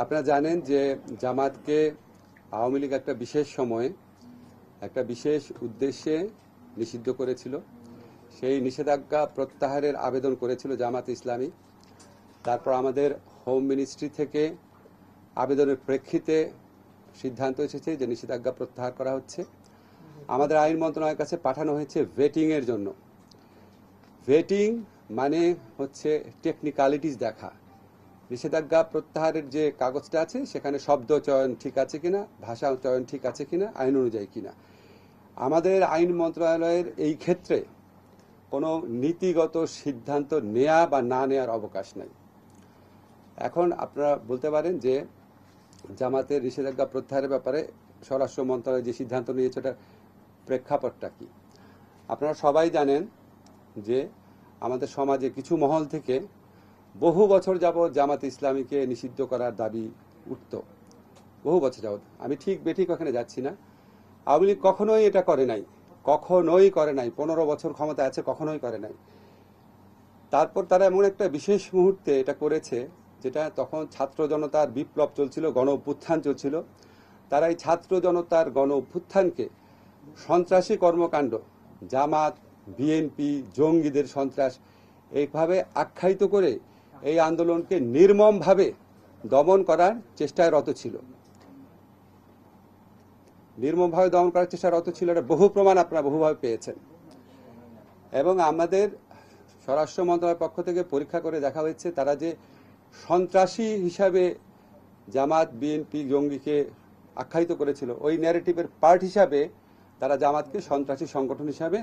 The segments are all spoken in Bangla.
আপনারা জানেন যে জামাতকে আওয়ামী লীগ একটা বিশেষ সময়ে একটা বিশেষ উদ্দেশ্যে নিষিদ্ধ করেছিল। সেই নিষেধাজ্ঞা প্রত্যাহারের আবেদন করেছিল জামাত ইসলামী। তারপর আমাদের হোম মিনিস্ট্রি থেকে আবেদনের প্রেক্ষিতে সিদ্ধান্ত এসেছে যে নিষেধাজ্ঞা প্রত্যাহার করা হচ্ছে। আমাদের আইন মন্ত্রণালয়ের কাছে পাঠানো হয়েছে ভেটিংয়ের জন্য। ভেটিং মানে হচ্ছে টেকনিক্যালিটিস দেখা, নিষেধাজ্ঞা প্রত্যাহারের যে কাগজটা আছে সেখানে শব্দ চয়ন ঠিক আছে কিনা, ভাষা চয়ন ঠিক আছে কিনা, আইন অনুযায়ী কিনা। আমাদের আইন মন্ত্রণালয়ের এই ক্ষেত্রে কোনো নীতিগত সিদ্ধান্ত নেয়া বা না নেয়ার অবকাশ নাই। এখন আপনারা বলতে পারেন যে জামাতের নিষেধাজ্ঞা প্রত্যাহারের ব্যাপারে স্বরাষ্ট্র মন্ত্রণালয় যে সিদ্ধান্ত নিয়েছে ওটার প্রেক্ষাপটটা কি। আপনারা সবাই জানেন যে আমাদের সমাজে কিছু মহল থেকে বহু বছর যাবৎ জামাত ইসলামীকে নিষিদ্ধ করার দাবি উঠত, বহু বছর যাবৎ। আমি ঠিক বেঠিক ওখানে যাচ্ছি না, আওয়ামী লীগ কখনোই এটা করে নাই, কখনোই করে নাই। 15 বছর ক্ষমতা আছে, কখনোই করে নাই। তারপর তারা এমন একটা বিশেষ মুহূর্তে এটা করেছে, যেটা তখন ছাত্র জনতার বিপ্লব চলছিল, গণ অভ্যুত্থান চলছিল। তারা এই ছাত্র জনতার গণ অভ্যুত্থানকে সন্ত্রাসী কর্মকাণ্ড, জামাত, বিএনপি, জঙ্গিদের সন্ত্রাস এইভাবে আখ্যায়িত করে এই আন্দোলনকে নির্মমভাবে দমন করার চেষ্টায় রত ছিল। নির্মমভাবে দমন করার চেষ্টায় রত ছিল, এটা বহু প্রমাণ আপনারা বহুভাবে পেয়েছেন। এবং আমাদের স্বরাষ্ট্র মন্ত্রণালয়ের পক্ষ থেকে পরীক্ষা করে দেখা হয়েছে তারা যে সন্ত্রাসী হিসাবে জামাত, বিএনপি, জঙ্গিকে আখ্যায়িত করেছিল, ওই ন্যারেটিভের পার্ট হিসাবে তারা জামাতকে সন্ত্রাসী সংগঠন হিসাবে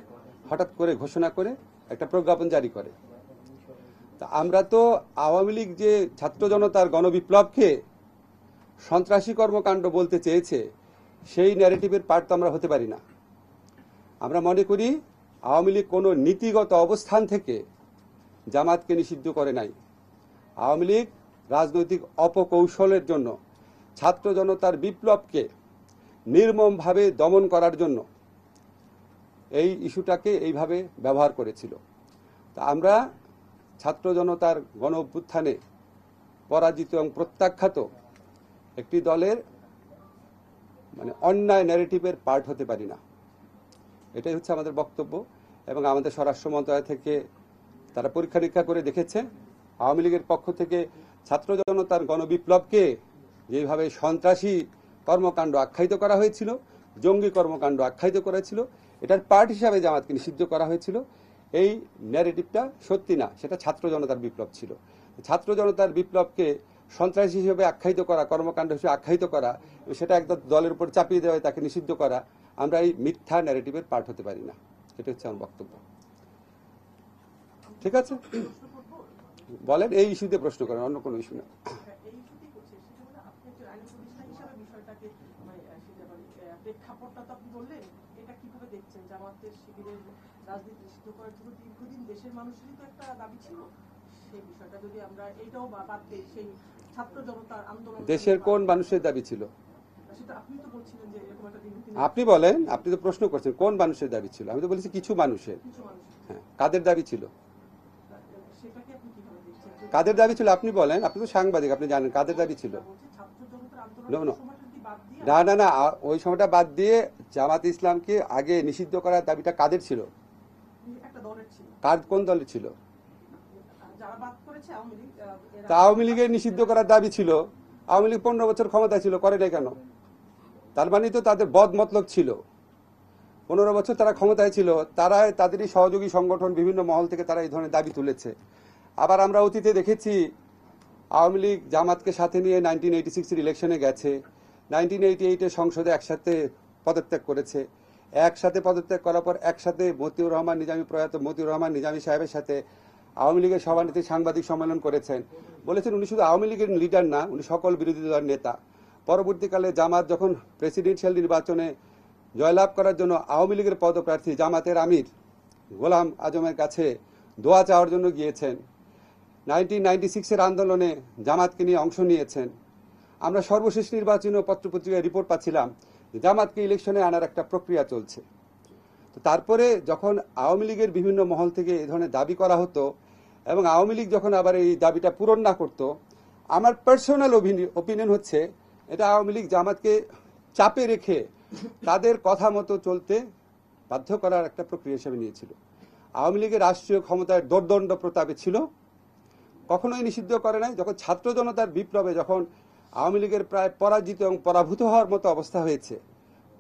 হঠাৎ করে ঘোষণা করে একটা প্রজ্ঞাপন জারি করে। তা আমরা তো আওয়ামী লীগ যে ছাত্র জনতার গণবিপ্লবকে সন্ত্রাসী কর্মকাণ্ড বলতে চেয়েছে, সেই ন্যারেটিভের পার্ট তো আমরা হতে পারি না। আমরা মনে করি আওয়ামী লীগ কোনো নীতিগত অবস্থান থেকে জামাতকে নিষিদ্ধ করে নাই। আওয়ামী লীগ রাজনৈতিক অপকৌশলের জন্য ছাত্র জনতার বিপ্লবকে নির্মমভাবে দমন করার জন্য এই ইস্যুটাকে এইভাবে ব্যবহার করেছিল। তা আমরা ছাত্র জনতার গণ অভ্যুত্থানে পরাজিত এবং প্রত্যাখ্যাত একটি দলের অন্যায় ন্যারেটিভের পার্ট হতে পারি না, এটাই হচ্ছে আমাদের বক্তব্য। এবং আমাদের স্বরাষ্ট্র মন্ত্রণালয় থেকে তারা পরীক্ষা নিরীক্ষা করে দেখেছে আওয়ামী লীগের পক্ষ থেকে ছাত্র জনতার গণবিপ্লবকে যেভাবে সন্ত্রাসী কর্মকাণ্ড আখ্যায়িত করা হয়েছিল, জঙ্গি কর্মকাণ্ড আখ্যায়িত করেছিল, এটার পার্ট হিসাবে জামাতকে নিষিদ্ধ করা হয়েছিল। এই ন্যারেটিভটা সত্যি না, সেটা ছাত্র জনতার বিপ্লব ছিল। ছাত্র জনতার বিপ্লবকে সন্ত্রাসী হিসেবে আখ্যায়িত করা, কর্মকাণ্ড হিসেবে আখ্যায়িত করা, সেটা একদম দলের উপর চাপিয়ে দেওয়া, তাকে নিষিদ্ধ করা, আমরা এই মিথ্যা ন্যারেটিভের পার্ট হতে পারি না। এটা হচ্ছে আমার বক্তব্য। ঠিক আছে, বলেন, এই ইস্যুতে প্রশ্ন করেন, অন্য কোনো ইস্যু না। দেশের কোন মানুষের দাবি ছিল? আপনি বলেন, আপনি তো প্রশ্ন করছেন কোন মানুষের দাবি ছিল। আমি তো বলেছি কিছু মানুষের। হ্যাঁ, কাদের দাবি ছিল? কাদের দাবি ছিল আপনি বলেন, আপনি তো সাংবাদিক, আপনি জানেন কাদের দাবি ছিল। না না না, ওই সময়টা বাদ দিয়ে জামাত ইসলামকে আগে নিষিদ্ধ করার দাবিটা কাদের ছিল? কোন দলের ছিল? তা আওয়ামী লীগের নিষিদ্ধ করার দাবি ছিল। আওয়ামী লীগ 15 বছর ক্ষমতায় ছিল, করে নাই কেন? তার মানে তো তাদের বদ মতলব ছিল। 15 বছর তারা ক্ষমতায় ছিল, তারা তাদেরই সহযোগী সংগঠন বিভিন্ন মহল থেকে তারা এই ধরনের দাবি তুলেছে। আবার আমরা অতীতে দেখেছি আওয়ামী লীগ জামাতকে সাথে নিয়ে 1986 ইলেকশনে গেছে, 1988 সংসদে একসাথে পদত্যাগ করেছে। একসাথে পদত্যাগ করার পর একসাথে মতিউর রহমান নিজামী, প্রয়াত মতিউর রহমান নিজামী সাহেবের সাথে আওয়ামী লীগের সভানেত্রী সাংবাদিক সম্মেলন করেছেন, বলেছেন উনি শুধু আওয়ামী লীগের লিডার না, উনি সকল বিরোধী দলের নেতা। পরবর্তীকালে জামাত যখন প্রেসিডেন্সিয়াল নির্বাচনে জয়লাভ করার জন্য আওয়ামী লীগের পদপ্রার্থী জামাতের আমির গোলাম আজমের কাছে দোয়া চাওয়ার জন্য গিয়েছেন। 1996 আন্দোলনে জামাতকে নিয়ে অংশ নিয়েছেন। আমরা সর্বশেষ নির্বাচনীয় পত্রপত্রিকায় রিপোর্ট পাচ্ছিলাম জামাতকে ইলেকশনে আনার একটা প্রক্রিয়া চলছে। তো তারপরে যখন আওয়ামী লীগের বিভিন্ন মহল থেকে এই ধরনের দাবি করা হতো এবং আওয়ামী লীগ যখন আবার এই দাবিটা পূরণ না করত, আমার পার্সোনাল ওপিনিয়ন হচ্ছে এটা আওয়ামী লীগ জামাতকে চাপে রেখে তাদের কথা মতো চলতে বাধ্য করার একটা প্রক্রিয়া হিসেবে নিয়েছিল। আওয়ামী লীগের রাষ্ট্রীয় ক্ষমতায় দোর্দণ্ড প্রতাপে ছিল, কখনোই নিষিদ্ধ করে নাই। যখন ছাত্র জনতার বিপ্লবে যখন আওয়ামী লীগের প্রায় পরাজিত এবং পরাভূত হওয়ার মতো অবস্থা হয়েছে,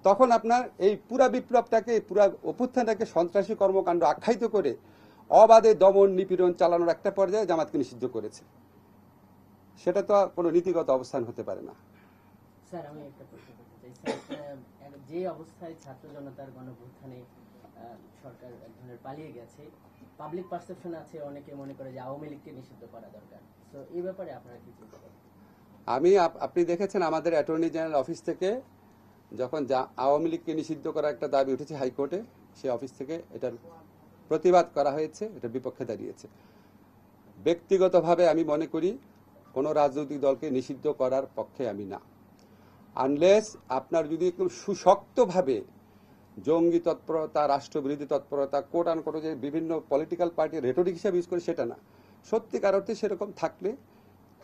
তখন আপনার এই পুরা বিপ্লবটাকে, পুরা অভ্যুত্থানটাকে সন্ত্রাসী কর্মকাণ্ড আখ্যায়িত করে অবাধে দমন নিপীড়ন চালানোর একটা পর্যায়ে জামাতকে নিষিদ্ধ করেছে। সেটা তো কোনো নীতিগত অবস্থান হতে পারে না। স্যার, আমি একটা প্রশ্ন করতে চাই। স্যার, যে অবস্থায় ছাত্র জনতার গণঅভ্যুত্থানে সরকার এক ধরনের পালিয়ে গেছে, পাবলিক পারসেপশন আছে, অনেকে মনে করে যে আওয়ামী লীগকে নিষিদ্ধ করা দরকার। তো এই ব্যাপারে আপনারা কি চিন্তা করেন? আপনি দেখেছেন আমাদের অ্যাটর্নি জেনারেল অফিস থেকে যখন আওয়ামী লীগকে নিষিদ্ধ করার একটা দাবি উঠেছে হাইকোর্টে, সেই অফিস থেকে এটার প্রতিবাদ করা হয়েছে, এটার বিপক্ষে দাঁড়িয়েছে। ব্যক্তিগতভাবে আমি মনে করি কোনো রাজনৈতিক দলকে নিষিদ্ধ করার পক্ষে আমি না, আনলেস আপনার যদি একদম সুশক্তভাবে জঙ্গি তৎপরতা, রাষ্ট্রবিরোধী তৎপরতা, কোট আন কোট যে বিভিন্ন পলিটিক্যাল পার্টি রেটরিক হিসাবে ইউজ করে, সেটা না। সত্যিকার অর্থে সেরকম থাকলে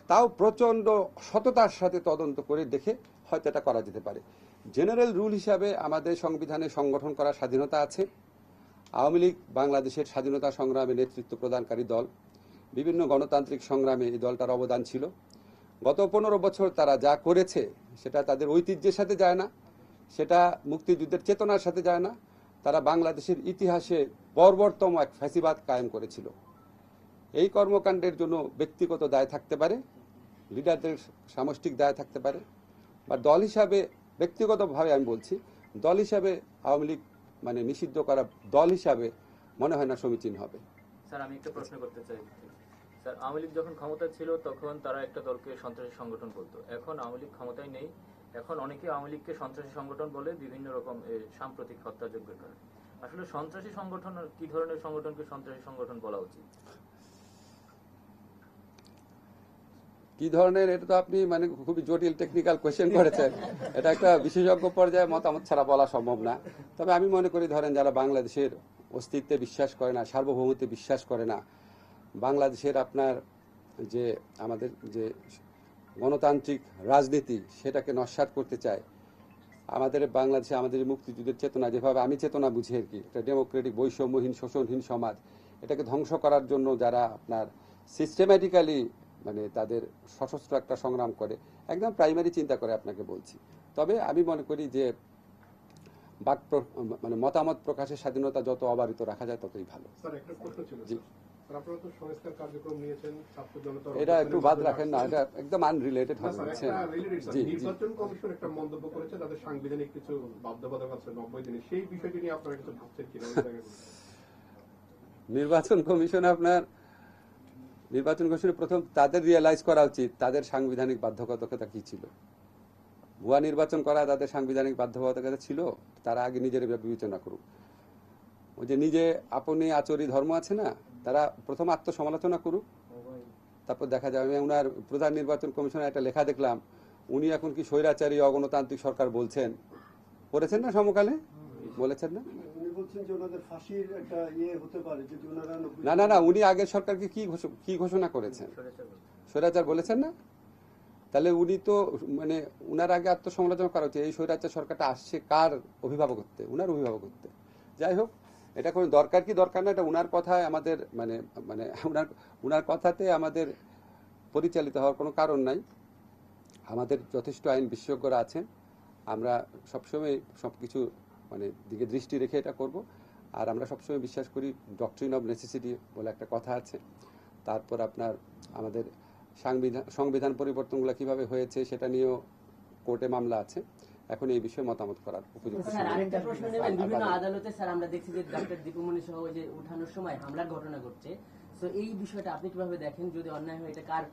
তাও প্রচণ্ড সততার সাথে তদন্ত করে দেখে হয়তো এটা করা যেতে পারে। জেনারেল রুল হিসাবে আমাদের সংবিধানে সংগঠন করার স্বাধীনতা আছে। আওয়ামী লীগ বাংলাদেশের স্বাধীনতা সংগ্রামে নেতৃত্ব প্রদানকারী দল, বিভিন্ন গণতান্ত্রিক সংগ্রামে এই দলটার অবদান ছিল। গত 15 বছর তারা যা করেছে সেটা তাদের ঐতিহ্যের সাথে যায় না, সেটা মুক্তিযুদ্ধের চেতনার সাথে যায় না। তারা বাংলাদেশের ইতিহাসে বর্বরতম এক ফ্যাসিবাদ কায়েম করেছিল। এই কর্মকাণ্ডের জন্য ব্যক্তিগত দায় থাকতে পারে, লিডারদের সামষ্টিক দায় থাকতে পারে, বা দল হিসাবে, ব্যক্তিগতভাবে আমি বলছি, দল হিসাবে আওয়ামী লীগ মানে নিষিদ্ধ করা দল হিসাবে মনে হয় না সমীচীন হবে। স্যার, আমি একটা প্রশ্ন করতে চাই। স্যার, আওয়ামী লীগ যখন ক্ষমতায় ছিল তখন তারা একটা দলকে সন্ত্রাসী সংগঠন বলতো। এখন আওয়ামী লীগ ক্ষমতায় নেই, এখন অনেকে আওয়ামী লীগকে সন্ত্রাসী সংগঠন বলে বিভিন্ন রকম সাম্প্রতিক হত্যাযজ্ঞের কারণে। আসলে সন্ত্রাসী সংগঠন, কি ধরনের সংগঠনকে সন্ত্রাসী সংগঠন বলা উচিত? কি ধরনের, এটা তো আপনি মানে খুবই জটিল টেকনিক্যাল কোয়েশ্চেন করেছেন। এটা একটা বিশেষজ্ঞ পর্যায়ে মতামত ছাড়া বলা সম্ভব না। তবে আমি মনে করি, ধরেন যারা বাংলাদেশের অস্তিত্বে বিশ্বাস করে না, সার্বভৌমত্বে বিশ্বাস করে না, বাংলাদেশের আপনার যে আমাদের যে গণতান্ত্রিক রাজনীতি সেটাকে নস্যাৎ করতে চায়, আমাদের বাংলাদেশে আমাদের মুক্তিযুদ্ধের চেতনা, যেভাবে আমি চেতনা বুঝি আর কি, একটা ডেমোক্রেটিক বৈষম্যহীন শোষণহীন সমাজ, এটাকে ধ্বংস করার জন্য যারা আপনার সিস্টেম্যাটিক্যালি মানে তাদের সশস্ত্র একটা সংগ্রাম করে, একদম প্রাইমারি চিন্তা করে আপনাকে বলছি। তবে আমি মনে করি যে মানে মতামত প্রকাশের স্বাধীনতা যত অবারিত রাখা যায় ততই ভালো। এটা একটু বাদ রাখেন না, এটা একদম আনরিলেটেড হবে। নির্বাচন কমিশন একটা মন্তব্য করেছে, তাদের সাংবিধানিক কিছু বাধ্যবাধকতা আছে 90 দিনে, সেই বিষয়টি নিয়ে আপনারা কিছু ভাবছেন কিনা? নির্বাচন কমিশনের প্রথম তাদের রিয়েলাইজ করা উচিত তাদের সাংবিধানিক বাধ্যবাধকতা কি ছিল। ভুয়া নির্বাচন করা তাদের সাংবিধানিক বাধ্যবাধকতা ছিল, তারা আগে নিজের বিবেচনা করুক। ওই যে নিজে আপনি আচরি ধর্ম আছে না, তারা প্রথম আত্মসমালোচনা করুক, তারপর দেখা যাবে। আমি ওনার প্রধান নির্বাচন কমিশনের একটা লেখা দেখলাম, উনি এখন কি স্বৈরাচারী অগণতান্ত্রিক সরকার বলছেন, পড়েছেন না সমকালে, বলেছেন না? না না না, উনি আগের সরকারকে কি ঘোষণা করেছেন, স্বৈরাচার বলেছেন না? তাহলে উনি তো মানে উনার আগে আত্মসমালোচনা করা হচ্ছে। এই স্বৈরাচার সরকারটা আসছে কার অভিভাবকত্বে? উনার অভিভাবকত্বে। যাই হোক, এটা কোনো দরকার কি দরকার না, এটা উনার কথায় আমাদের মানে মানে উনার কথাতে আমাদের পরিচালিত হওয়ার কোনো কারণ নাই। আমাদের যথেষ্ট আইন বিশেষজ্ঞরা আছেন, আমরা সবসময় সবকিছু মানে দিকে দৃষ্টি রেখে এটা করব। আর আমরা সবসময় বিশ্বাস করি ডক্ট্রিন অফ নেসেসিটি বলে একটা কথা আছে। তারপর আপনার আমাদের সংবিধান পরিবর্তনগুলো কিভাবে হয়েছে সেটা নিয়েও কোর্টে মামলা আছে। এখন এই বিষয়ে মতামত করার উপযুক্ত। স্যার, আরেকটা প্রশ্ন নেবেন। বিভিন্ন আদালতে স্যার আমরা দেখছি যে ডক্টর দীপুমণি সহ যে উঠানোর সময় হামলার ঘটনা ঘটছে। তো এই বিষয়টা আপনি কিভাবে দেখেন? যদি অন্যায় হয়, এটা কার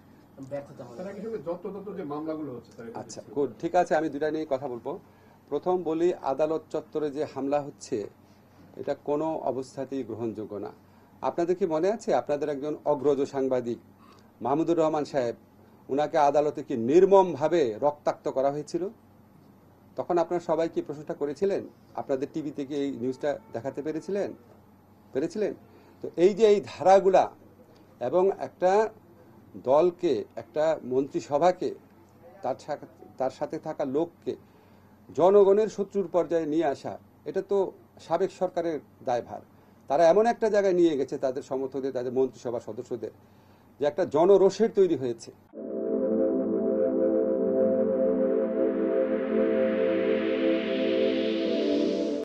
ব্যর্থতা হবে? আচ্ছা, গুড, ঠিক আছে, আমি দুটা নিয়ে কথা বলবো। প্রথম বলি, আদালত চত্বরে যে হামলা হচ্ছে এটা কোনো অবস্থাতেই গ্রহণযোগ্য না। আপনাদের কি মনে আছে, আপনাদের একজন অগ্রজ সাংবাদিক মাহমুদুর রহমান সাহেব, উনাকে আদালতে কি নির্মমভাবে রক্তাক্ত করা হয়েছিল? তখন আপনারা সবাই কি প্রশ্নটা করেছিলেন? আপনাদের টিভিতে কি এই নিউজটা দেখাতে পেরেছিলেন? তো এই যে এই ধারাগুলা এবং একটা দলকে, একটা মন্ত্রিসভাকে, তার সাথে থাকা লোককে জনগণের শত্রুর পর্যায়ে নিয়ে আসা, এটা তো সাবেক সরকারের দায়ভার। তারা এমন একটা জায়গায় নিয়ে গেছে তাদের সমর্থকদের, তাদের মন্ত্রিসভা সদস্যদের, যে একটা জনরোষের তৈরি হয়েছে।